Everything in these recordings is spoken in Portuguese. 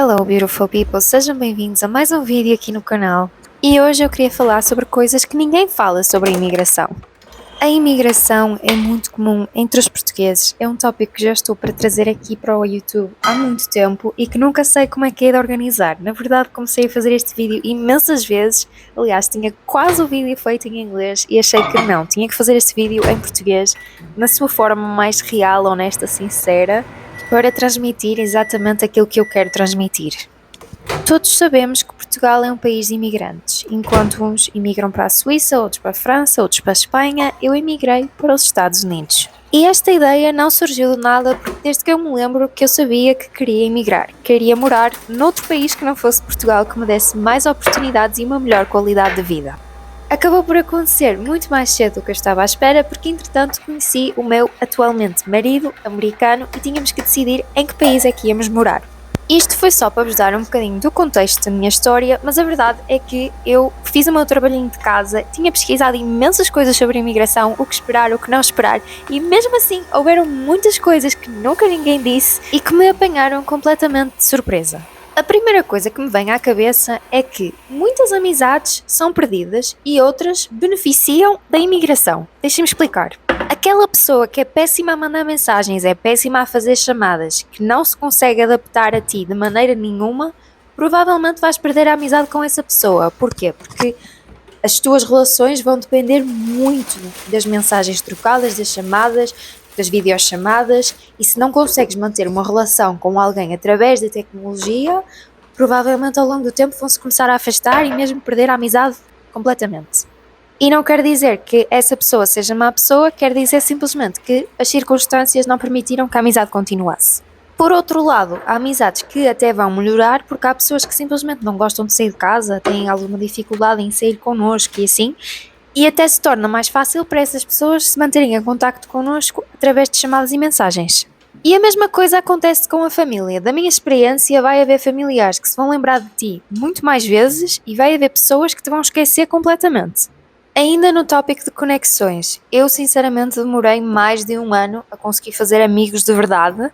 Hello beautiful people, sejam bem-vindos a mais um vídeo aqui no canal. E hoje eu queria falar sobre coisas que ninguém fala sobre a imigração. A imigração é muito comum entre os portugueses, é um tópico que já estou para trazer aqui para o YouTube há muito tempo e que nunca sei como é que é de organizar. Na verdade comecei a fazer este vídeo imensas vezes, aliás tinha quase o vídeo feito em inglês e achei que não, tinha que fazer este vídeo em português, na sua forma mais real, honesta, sincera, para transmitir exatamente aquilo que eu quero transmitir. Todos sabemos que Portugal é um país de imigrantes. Enquanto uns imigram para a Suíça, outros para a França, outros para a Espanha, eu emigrei para os Estados Unidos. E esta ideia não surgiu de nada porque desde que eu me lembro que eu sabia que queria emigrar. Queria morar noutro país que não fosse Portugal, que me desse mais oportunidades e uma melhor qualidade de vida. Acabou por acontecer muito mais cedo do que eu estava à espera, porque entretanto conheci o meu atualmente marido americano e tínhamos que decidir em que país é que íamos morar. Isto foi só para vos dar um bocadinho do contexto da minha história, mas a verdade é que eu fiz o meu trabalhinho de casa, tinha pesquisado imensas coisas sobre a imigração, o que esperar, o que não esperar, e mesmo assim houveram muitas coisas que nunca ninguém disse e que me apanharam completamente de surpresa. A primeira coisa que me vem à cabeça é que muitas amizades são perdidas e outras beneficiam da imigração. Deixem-me explicar. Aquela pessoa que é péssima a mandar mensagens, é péssima a fazer chamadas, que não se consegue adaptar a ti de maneira nenhuma, provavelmente vais perder a amizade com essa pessoa. Porquê? Porque as tuas relações vão depender muito das mensagens trocadas, das chamadas, das videochamadas, e se não consegues manter uma relação com alguém através da tecnologia, provavelmente ao longo do tempo vão-se começar a afastar e mesmo perder a amizade completamente. E não quer dizer que essa pessoa seja má pessoa, quer dizer simplesmente que as circunstâncias não permitiram que a amizade continuasse. Por outro lado, há amizades que até vão melhorar porque há pessoas que simplesmente não gostam de sair de casa, têm alguma dificuldade em sair connosco e assim, e até se torna mais fácil para essas pessoas se manterem em contacto connosco através de chamadas e mensagens. E a mesma coisa acontece com a família. Da minha experiência, vai haver familiares que se vão lembrar de ti muito mais vezes e vai haver pessoas que te vão esquecer completamente. Ainda no tópico de conexões, eu sinceramente demorei mais de um ano a conseguir fazer amigos de verdade.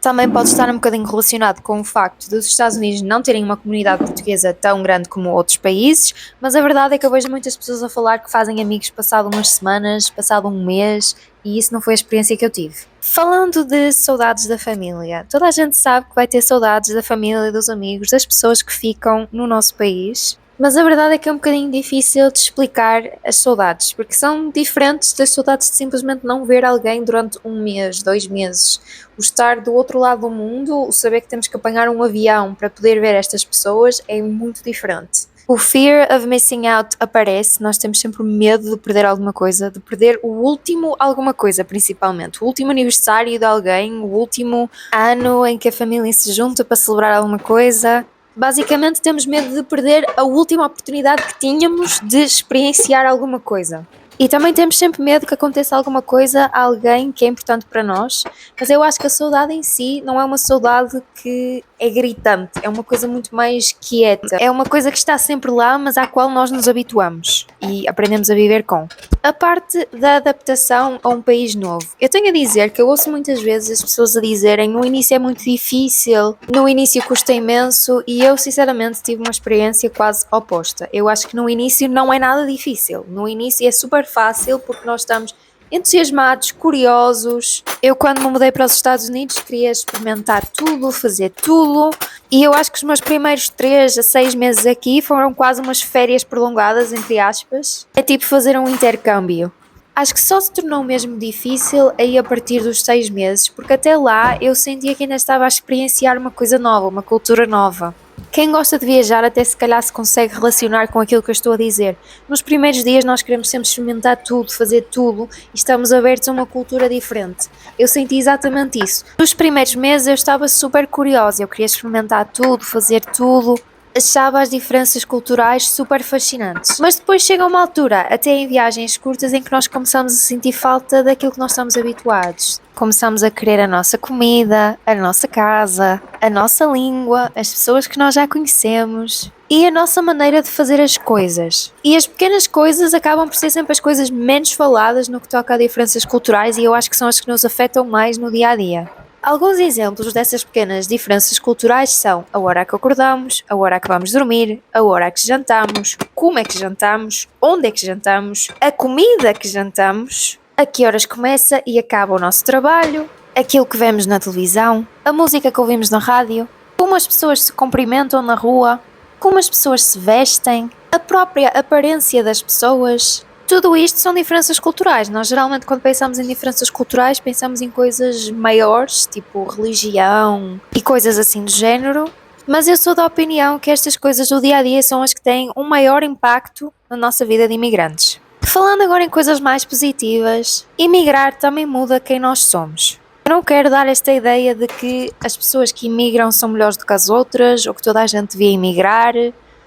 Também pode estar um bocadinho relacionado com o facto dos Estados Unidos não terem uma comunidade portuguesa tão grande como outros países, mas a verdade é que eu vejo muitas pessoas a falar que fazem amigos passado umas semanas, passado um mês, e isso não foi a experiência que eu tive. Falando de saudades da família, toda a gente sabe que vai ter saudades da família, dos amigos, das pessoas que ficam no nosso país. Mas a verdade é que é um bocadinho difícil de explicar as saudades, porque são diferentes das saudades de simplesmente não ver alguém durante um mês, 2 meses. O estar do outro lado do mundo, o saber que temos que apanhar um avião para poder ver estas pessoas é muito diferente. O fear of missing out aparece, nós temos sempre medo de perder alguma coisa, de perder o último alguma coisa principalmente, o último aniversário de alguém, o último ano em que a família se junta para celebrar alguma coisa. Basicamente temos medo de perder a última oportunidade que tínhamos de experienciar alguma coisa. E também temos sempre medo que aconteça alguma coisa a alguém que é importante para nós, mas eu acho que a saudade em si não é uma saudade que é gritante, é uma coisa muito mais quieta, é uma coisa que está sempre lá, mas à qual nós nos habituamos e aprendemos a viver com. A parte da adaptação a um país novo. Eu tenho a dizer que eu ouço muitas vezes as pessoas a dizerem no início é muito difícil, no início custa imenso, e eu sinceramente tive uma experiência quase oposta. Eu acho que no início não é nada difícil, no início é super fácil porque nós estamos entusiasmados, curiosos. Eu quando me mudei para os Estados Unidos queria experimentar tudo, fazer tudo, e eu acho que os meus primeiros 3 a 6 meses aqui foram quase umas férias prolongadas, entre aspas. É tipo fazer um intercâmbio. Acho que só se tornou mesmo difícil aí a partir dos 6 meses, porque até lá eu sentia que ainda estava a experienciar uma coisa nova, uma cultura nova. Quem gosta de viajar até se calhar se consegue relacionar com aquilo que eu estou a dizer. Nos primeiros dias nós queremos sempre experimentar tudo, fazer tudo e estamos abertos a uma cultura diferente. Eu senti exatamente isso. Nos primeiros meses eu estava super curiosa, eu queria experimentar tudo, fazer tudo. Achava as diferenças culturais super fascinantes. Mas depois chega uma altura, até em viagens curtas, em que nós começamos a sentir falta daquilo que nós estamos habituados. Começamos a querer a nossa comida, a nossa casa, a nossa língua, as pessoas que nós já conhecemos e a nossa maneira de fazer as coisas. E as pequenas coisas acabam por ser sempre as coisas menos faladas no que toca a diferenças culturais, e eu acho que são as que nos afetam mais no dia a dia. Alguns exemplos dessas pequenas diferenças culturais são a hora que acordamos, a hora que vamos dormir, a hora que jantamos, como é que jantamos, onde é que jantamos, a comida que jantamos, a que horas começa e acaba o nosso trabalho, aquilo que vemos na televisão, a música que ouvimos na rádio, como as pessoas se cumprimentam na rua, como as pessoas se vestem, a própria aparência das pessoas. Tudo isto são diferenças culturais. Nós geralmente quando pensamos em diferenças culturais pensamos em coisas maiores, tipo religião e coisas assim do género, mas eu sou da opinião que estas coisas do dia a dia são as que têm um maior impacto na nossa vida de imigrantes. Falando agora em coisas mais positivas, imigrar também muda quem nós somos. Eu não quero dar esta ideia de que as pessoas que imigram são melhores do que as outras ou que toda a gente devia emigrar.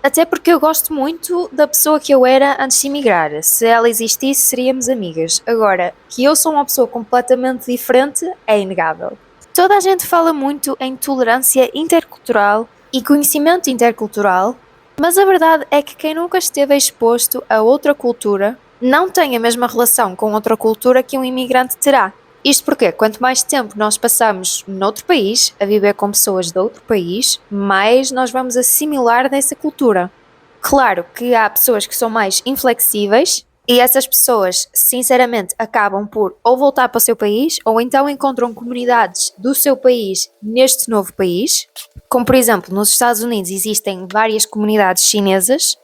Até porque eu gosto muito da pessoa que eu era antes de emigrar. Se ela existisse, seríamos amigas. Agora, que eu sou uma pessoa completamente diferente, é inegável. Toda a gente fala muito em tolerância intercultural e conhecimento intercultural, mas a verdade é que quem nunca esteve exposto a outra cultura não tem a mesma relação com outra cultura que um imigrante terá. Isto porque, quanto mais tempo nós passamos noutro país, a viver com pessoas de outro país, mais nós vamos assimilar dessa cultura. Claro que há pessoas que são mais inflexíveis e essas pessoas, sinceramente, acabam por ou voltar para o seu país ou então encontram comunidades do seu país neste novo país. Como, por exemplo, nos Estados Unidos existem várias comunidades chinesas,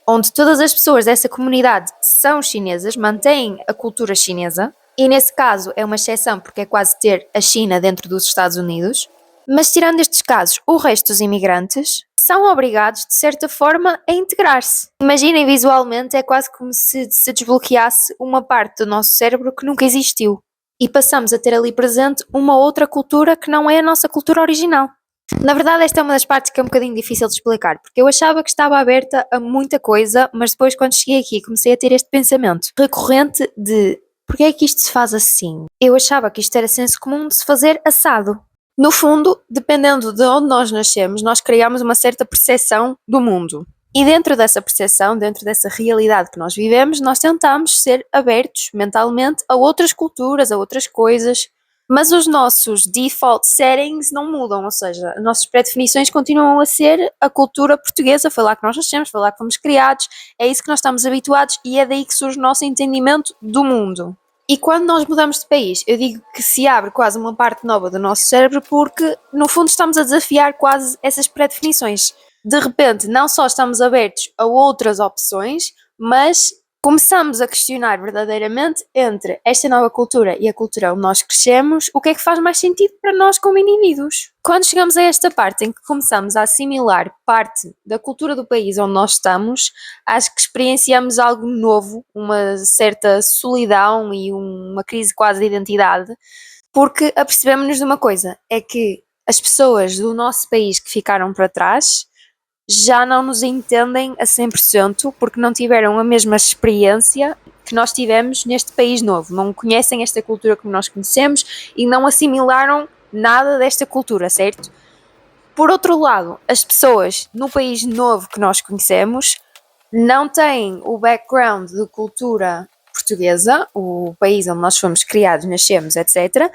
onde todas as pessoas dessa comunidade são chinesas, mantêm a cultura chinesa. E nesse caso é uma exceção porque é quase ter a China dentro dos Estados Unidos. Mas tirando estes casos, o resto dos imigrantes são obrigados, de certa forma, a integrar-se. Imaginem visualmente, é quase como se desbloqueasse uma parte do nosso cérebro que nunca existiu. E passamos a ter ali presente uma outra cultura que não é a nossa cultura original. Na verdade, esta é uma das partes que é um bocadinho difícil de explicar, porque eu achava que estava aberta a muita coisa, mas depois, quando cheguei aqui, comecei a ter este pensamento recorrente de porque é que isto se faz assim? Eu achava que isto era senso comum de se fazer assado. No fundo, dependendo de onde nós nascemos, nós criamos uma certa percepção do mundo. E dentro dessa percepção, dentro dessa realidade que nós vivemos, nós tentamos ser abertos mentalmente a outras culturas, a outras coisas, mas os nossos default settings não mudam, ou seja, as nossas pré-definições continuam a ser a cultura portuguesa, foi lá que nós nascemos, foi lá que fomos criados, é isso que nós estamos habituados e é daí que surge o nosso entendimento do mundo. E quando nós mudamos de país, eu digo que se abre quase uma parte nova do nosso cérebro porque, no fundo, estamos a desafiar quase essas pré-definições. De repente, não só estamos abertos a outras opções, mas começamos a questionar verdadeiramente entre esta nova cultura e a cultura onde nós crescemos, o que é que faz mais sentido para nós como indivíduos. Quando chegamos a esta parte em que começamos a assimilar parte da cultura do país onde nós estamos, acho que experienciamos algo novo, uma certa solidão e uma crise quase de identidade, porque apercebemos-nos de uma coisa, é que as pessoas do nosso país que ficaram para trás já não nos entendem a 100% porque não tiveram a mesma experiência que nós tivemos neste país novo, não conhecem esta cultura como nós conhecemos e não assimilaram nada desta cultura, certo? Por outro lado, as pessoas no país novo que nós conhecemos não têm o background de cultura portuguesa, o país onde nós fomos criados, nascemos, etc.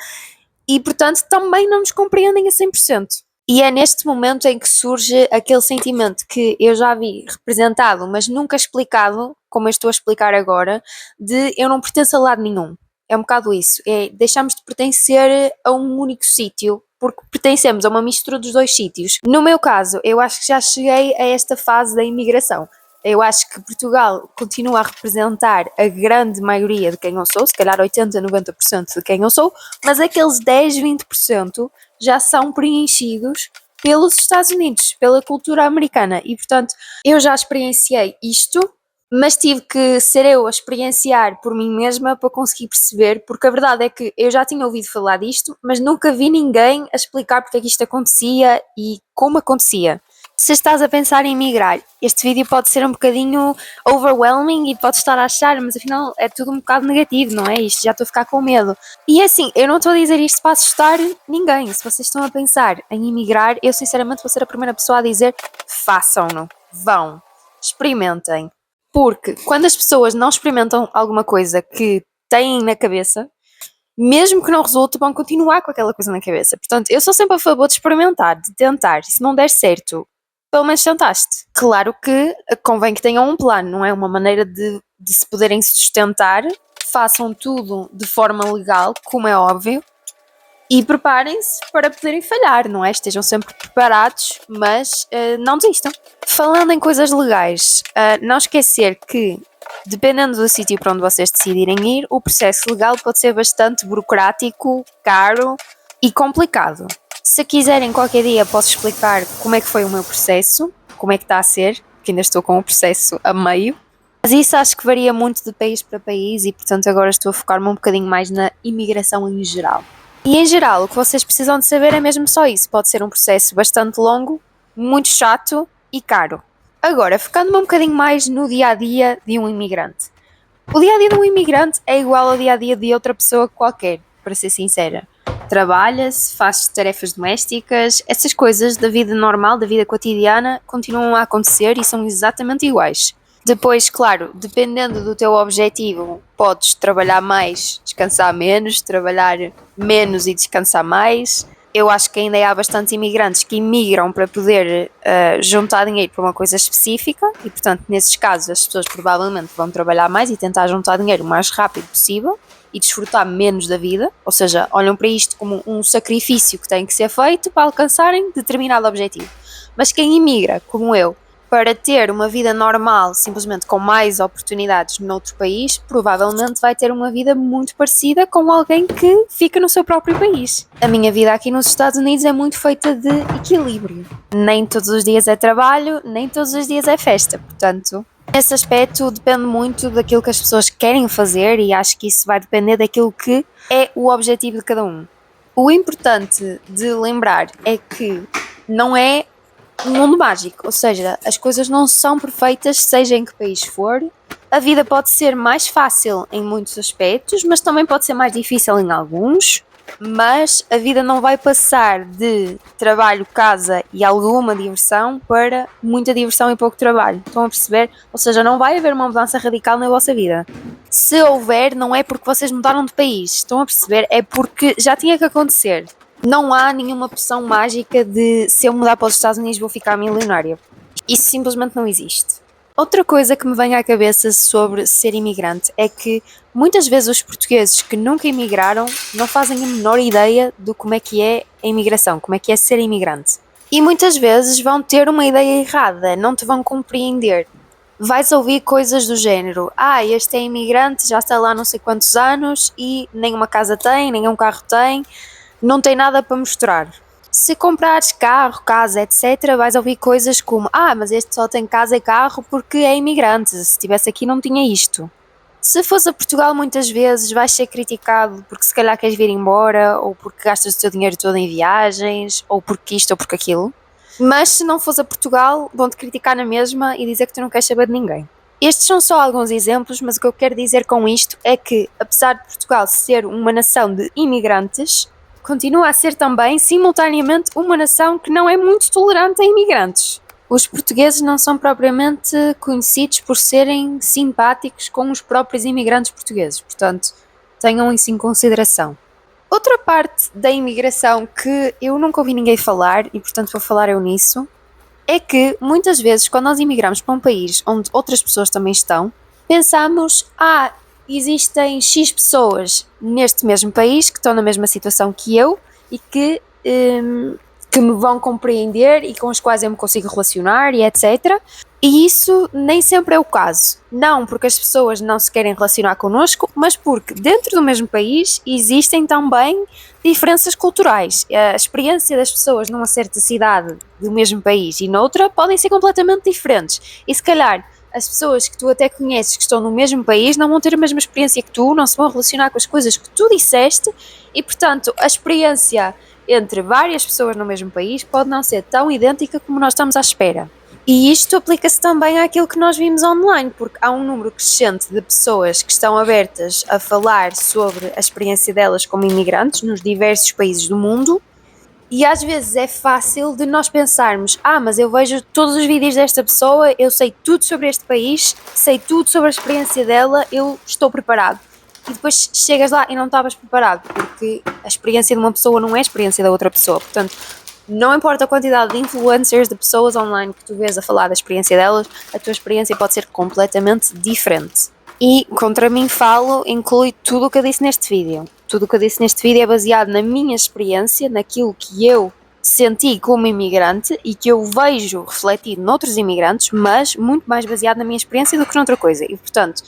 E, portanto, também não nos compreendem a 100%. E é neste momento em que surge aquele sentimento que eu já vi representado, mas nunca explicado, como eu estou a explicar agora, de eu não pertenço a lado nenhum. É um bocado isso, é deixamos de pertencer a um único sítio, porque pertencemos a uma mistura dos dois sítios. No meu caso, eu acho que já cheguei a esta fase da imigração. Eu acho que Portugal continua a representar a grande maioria de quem eu sou, se calhar 80, 90% de quem eu sou, mas aqueles 10, 20% já são preenchidos pelos Estados Unidos, pela cultura americana. E, portanto, eu já experienciei isto, mas tive que ser eu a experienciar por mim mesma para conseguir perceber, porque a verdade é que eu já tinha ouvido falar disto, mas nunca vi ninguém a explicar porque é que isto acontecia e como acontecia. Se estás a pensar em migrar, este vídeo pode ser um bocadinho overwhelming e podes estar a achar, mas afinal é tudo um bocado negativo, não é? Isto já estou a ficar com medo. E é assim, eu não estou a dizer isto para assustar ninguém. Se vocês estão a pensar em emigrar, eu sinceramente vou ser a primeira pessoa a dizer façam-no, vão, experimentem. Porque quando as pessoas não experimentam alguma coisa que têm na cabeça, mesmo que não resulte, vão continuar com aquela coisa na cabeça. Portanto, eu sou sempre a favor de experimentar, de tentar. E se não der certo, pelo menos tentaste. Claro que convém que tenham um plano, não é? Uma maneira de se poderem sustentar. Façam tudo de forma legal, como é óbvio, e preparem-se para poderem falhar, não é? Estejam sempre preparados, mas não desistam. Falando em coisas legais, não esquecer que, dependendo do sítio para onde vocês decidirem ir, o processo legal pode ser bastante burocrático, caro e complicado. Se quiserem, qualquer dia posso explicar como é que foi o meu processo, como é que está a ser, que ainda estou com o processo a meio. Mas isso acho que varia muito de país para país e, portanto, agora estou a focar-me um bocadinho mais na imigração em geral. E em geral, o que vocês precisam de saber é mesmo só isso. Pode ser um processo bastante longo, muito chato e caro. Agora, focando-me um bocadinho mais no dia-a-dia de um imigrante. O dia-a-dia de um imigrante é igual ao dia-a-dia de outra pessoa qualquer, para ser sincera. Trabalha-se, faz tarefas domésticas, essas coisas da vida normal, da vida cotidiana, continuam a acontecer e são exatamente iguais. Depois, claro, dependendo do teu objetivo, podes trabalhar mais, descansar menos, trabalhar menos e descansar mais. Eu acho que ainda há bastantes imigrantes que imigram para poder juntar dinheiro para uma coisa específica e, portanto, nesses casos as pessoas provavelmente vão trabalhar mais e tentar juntar dinheiro o mais rápido possível e desfrutar menos da vida, ou seja, olham para isto como um sacrifício que tem que ser feito para alcançarem determinado objetivo. Mas quem imigra, como eu, para ter uma vida normal, simplesmente com mais oportunidades noutro país, provavelmente vai ter uma vida muito parecida com alguém que fica no seu próprio país. A minha vida aqui nos Estados Unidos é muito feita de equilíbrio. Nem todos os dias é trabalho, nem todos os dias é festa, portanto, nesse aspecto depende muito daquilo que as pessoas querem fazer e acho que isso vai depender daquilo que é o objetivo de cada um. O importante de lembrar é que não é um mundo mágico, ou seja, as coisas não são perfeitas, seja em que país for. A vida pode ser mais fácil em muitos aspectos, mas também pode ser mais difícil em alguns. Mas a vida não vai passar de trabalho, casa e alguma diversão para muita diversão e pouco trabalho. Estão a perceber? Ou seja, não vai haver uma mudança radical na vossa vida. Se houver, não é porque vocês mudaram de país. Estão a perceber? É porque já tinha que acontecer. Não há nenhuma poção mágica de se eu mudar para os Estados Unidos vou ficar milionária. Isso simplesmente não existe. Outra coisa que me vem à cabeça sobre ser imigrante é que muitas vezes os portugueses que nunca imigraram não fazem a menor ideia de como é que é a imigração, como é que é ser imigrante. E muitas vezes vão ter uma ideia errada, não te vão compreender. Vais ouvir coisas do género: este é imigrante, já está lá não sei quantos anos e nem uma casa tem, nem um carro tem, não tem nada para mostrar. Se comprares carro, casa, etc., vais ouvir coisas como: mas este só tem casa e carro porque é imigrante, se estivesse aqui não tinha isto. Se fores a Portugal muitas vezes vais ser criticado porque se calhar queres vir embora, ou porque gastas o teu dinheiro todo em viagens, ou porque isto ou porque aquilo. Mas se não fores a Portugal, vão-te criticar na mesma e dizer que tu não queres saber de ninguém. Estes são só alguns exemplos, mas o que eu quero dizer com isto é que, apesar de Portugal ser uma nação de imigrantes, continua a ser também, simultaneamente, uma nação que não é muito tolerante a imigrantes. Os portugueses não são propriamente conhecidos por serem simpáticos com os próprios imigrantes portugueses, portanto, tenham isso em consideração. Outra parte da imigração que eu nunca ouvi ninguém falar, e portanto vou falar eu nisso, é que muitas vezes quando nós imigramos para um país onde outras pessoas também estão, pensamos: existem X pessoas neste mesmo país que estão na mesma situação que eu e que me vão compreender e com as quais eu me consigo relacionar e etc. E isso nem sempre é o caso. Não porque as pessoas não se querem relacionar connosco, mas porque dentro do mesmo país existem também diferenças culturais. A experiência das pessoas numa certa cidade do mesmo país e noutra podem ser completamente diferentes. E se calhar as pessoas que tu até conheces que estão no mesmo país não vão ter a mesma experiência que tu, não se vão relacionar com as coisas que tu disseste e, portanto, a experiência entre várias pessoas no mesmo país pode não ser tão idêntica como nós estamos à espera. E isto aplica-se também àquilo que nós vimos online, porque há um número crescente de pessoas que estão abertas a falar sobre a experiência delas como imigrantes nos diversos países do mundo. E às vezes é fácil de nós pensarmos: mas eu vejo todos os vídeos desta pessoa, eu sei tudo sobre este país, sei tudo sobre a experiência dela, eu estou preparado. e depois chegas lá e não estavas preparado, porque a experiência de uma pessoa não é a experiência da outra pessoa. Portanto, não importa a quantidade de influencers, de pessoas online que tu vês a falar da experiência delas, a tua experiência pode ser completamente diferente. E, contra mim falo, inclui tudo o que eu disse neste vídeo. Tudo o que eu disse neste vídeo é baseado na minha experiência, naquilo que eu senti como imigrante e que eu vejo refletido noutros imigrantes, mas muito mais baseado na minha experiência do que noutra coisa. E, portanto,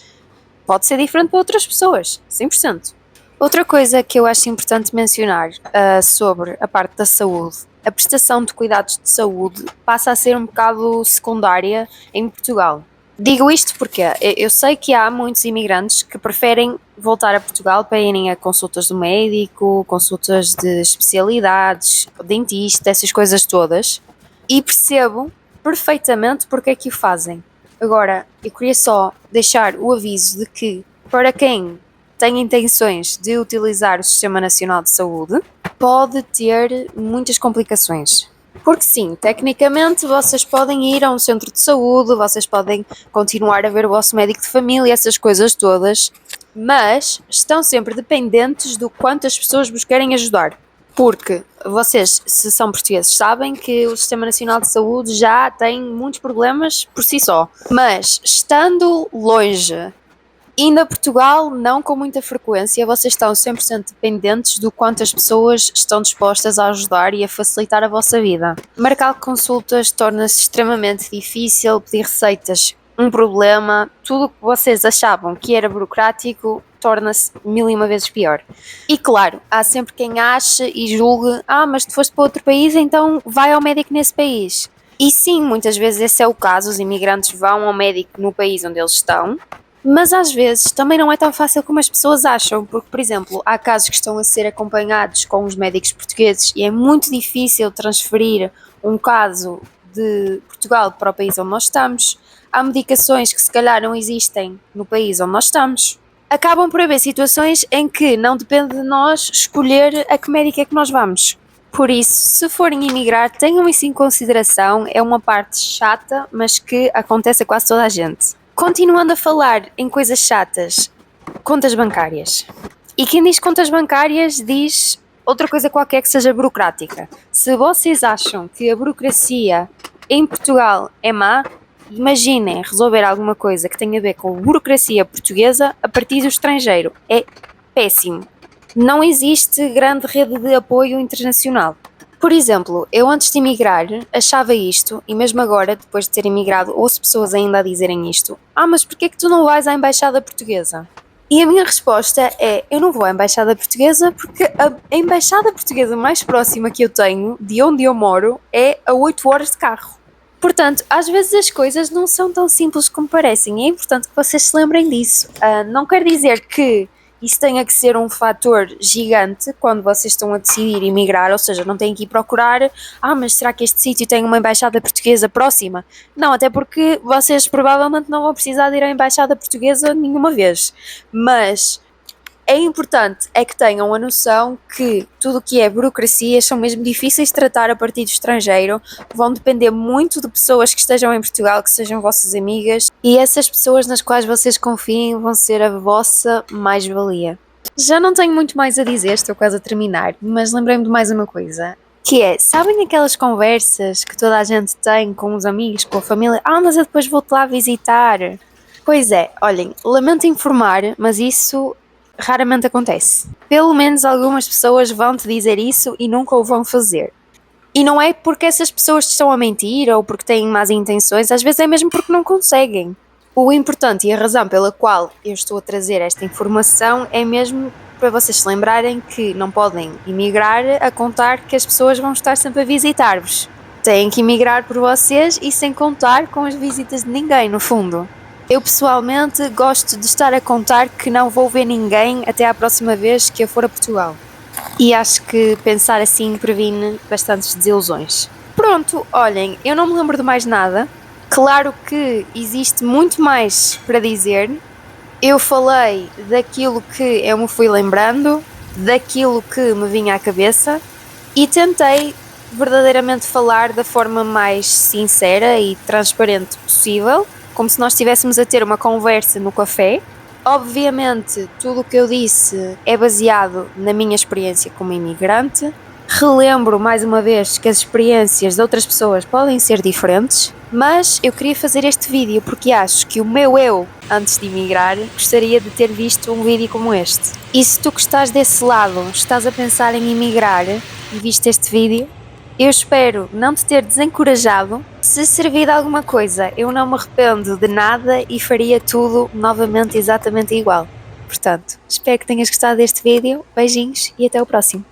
pode ser diferente para outras pessoas, 100%. Outra coisa que eu acho importante mencionar sobre a parte da saúde, a prestação de cuidados de saúde passa a ser um bocado secundária em Portugal. Digo isto porque eu sei que há muitos imigrantes que preferem voltar a Portugal para irem a consultas do médico, consultas de especialidades, dentista, essas coisas todas, e percebo perfeitamente porque é que o fazem. Agora, eu queria só deixar o aviso de que, para quem tem intenções de utilizar o Sistema Nacional de Saúde, pode ter muitas complicações. Porque sim, tecnicamente vocês podem ir a um centro de saúde, vocês podem continuar a ver o vosso médico de família, essas coisas todas, mas estão sempre dependentes do quanto as pessoas vos querem ajudar. Porque vocês, se são portugueses, sabem que o Sistema Nacional de Saúde já tem muitos problemas por si só. Mas, estando longe, indo a Portugal, não com muita frequência, vocês estão 100% dependentes do quanto as pessoas estão dispostas a ajudar e a facilitar a vossa vida. Marcar consultas torna-se extremamente difícil, pedir receitas um problema, tudo o que vocês achavam que era burocrático torna-se 1000 vezes pior. E claro, há sempre quem ache e julgue, mas tu foste para outro país, então vai ao médico nesse país. E sim, muitas vezes esse é o caso, os imigrantes vão ao médico no país onde eles estão, mas às vezes também não é tão fácil como as pessoas acham, porque, por exemplo, há casos que estão a ser acompanhados com os médicos portugueses e é muito difícil transferir um caso de Portugal para o país onde nós estamos. Há medicações que se calhar não existem no país onde nós estamos. Acabam por haver situações em que não depende de nós escolher a que médico é que nós vamos. Por isso, se forem emigrar, tenham isso em consideração, é uma parte chata, mas que acontece a quase toda a gente. Continuando a falar em coisas chatas, contas bancárias. E quem diz contas bancárias diz outra coisa qualquer que seja burocrática. Se vocês acham que a burocracia em Portugal é má, imaginem resolver alguma coisa que tenha a ver com burocracia portuguesa a partir do estrangeiro. É péssimo. Não existe grande rede de apoio internacional. Por exemplo, eu antes de emigrar achava isto, e mesmo agora, depois de ter emigrado, ouço pessoas ainda a dizerem isto. Mas porquê é que tu não vais à Embaixada Portuguesa? E a minha resposta é, eu não vou à Embaixada Portuguesa porque a Embaixada Portuguesa mais próxima que eu tenho, de onde eu moro, é a 8 horas de carro. Portanto, às vezes as coisas não são tão simples como parecem, e é importante que vocês se lembrem disso. Não quer dizer que isso tenha que ser um fator gigante quando vocês estão a decidir emigrar, ou seja, não têm que ir procurar, mas será que este sítio tem uma embaixada portuguesa próxima? Não, até porque vocês provavelmente não vão precisar de ir à embaixada portuguesa nenhuma vez, mas é importante é que tenham a noção que tudo o que é burocracias são mesmo difíceis de tratar a partir do estrangeiro, vão depender muito de pessoas que estejam em Portugal, que sejam vossas amigas, e essas pessoas nas quais vocês confiem vão ser a vossa mais-valia. Já não tenho muito mais a dizer, estou quase a terminar, mas lembrei-me de mais uma coisa, que é, sabem aquelas conversas que toda a gente tem com os amigos, com a família? Mas eu depois vou-te lá visitar. Pois é, olhem, lamento informar, mas isso raramente acontece. Pelo menos algumas pessoas vão-te dizer isso e nunca o vão fazer. E não é porque essas pessoas te estão a mentir ou porque têm más intenções, às vezes é mesmo porque não conseguem. O importante e a razão pela qual eu estou a trazer esta informação é mesmo para vocês se lembrarem que não podem emigrar a contar que as pessoas vão estar sempre a visitar-vos. Têm que emigrar por vocês e sem contar com as visitas de ninguém, no fundo. Eu pessoalmente gosto de estar a contar que não vou ver ninguém até à próxima vez que eu for a Portugal. E acho que pensar assim previne bastantes desilusões. Pronto, olhem, eu não me lembro de mais nada. Claro que existe muito mais para dizer. Eu falei daquilo que eu me fui lembrando, daquilo que me vinha à cabeça e tentei verdadeiramente falar da forma mais sincera e transparente possível, como se nós estivéssemos a ter uma conversa no café, Obviamente, tudo o que eu disse é baseado na minha experiência como imigrante. Relembro mais uma vez que as experiências de outras pessoas podem ser diferentes, mas eu queria fazer este vídeo porque acho que o meu eu, antes de emigrar, gostaria de ter visto um vídeo como este. E se tu que estás desse lado, estás a pensar em emigrar e viste este vídeo, eu espero não te ter desencorajado. Se servir de alguma coisa, eu não me arrependo de nada e faria tudo novamente exatamente igual. Portanto, espero que tenhas gostado deste vídeo. Beijinhos e até o próximo.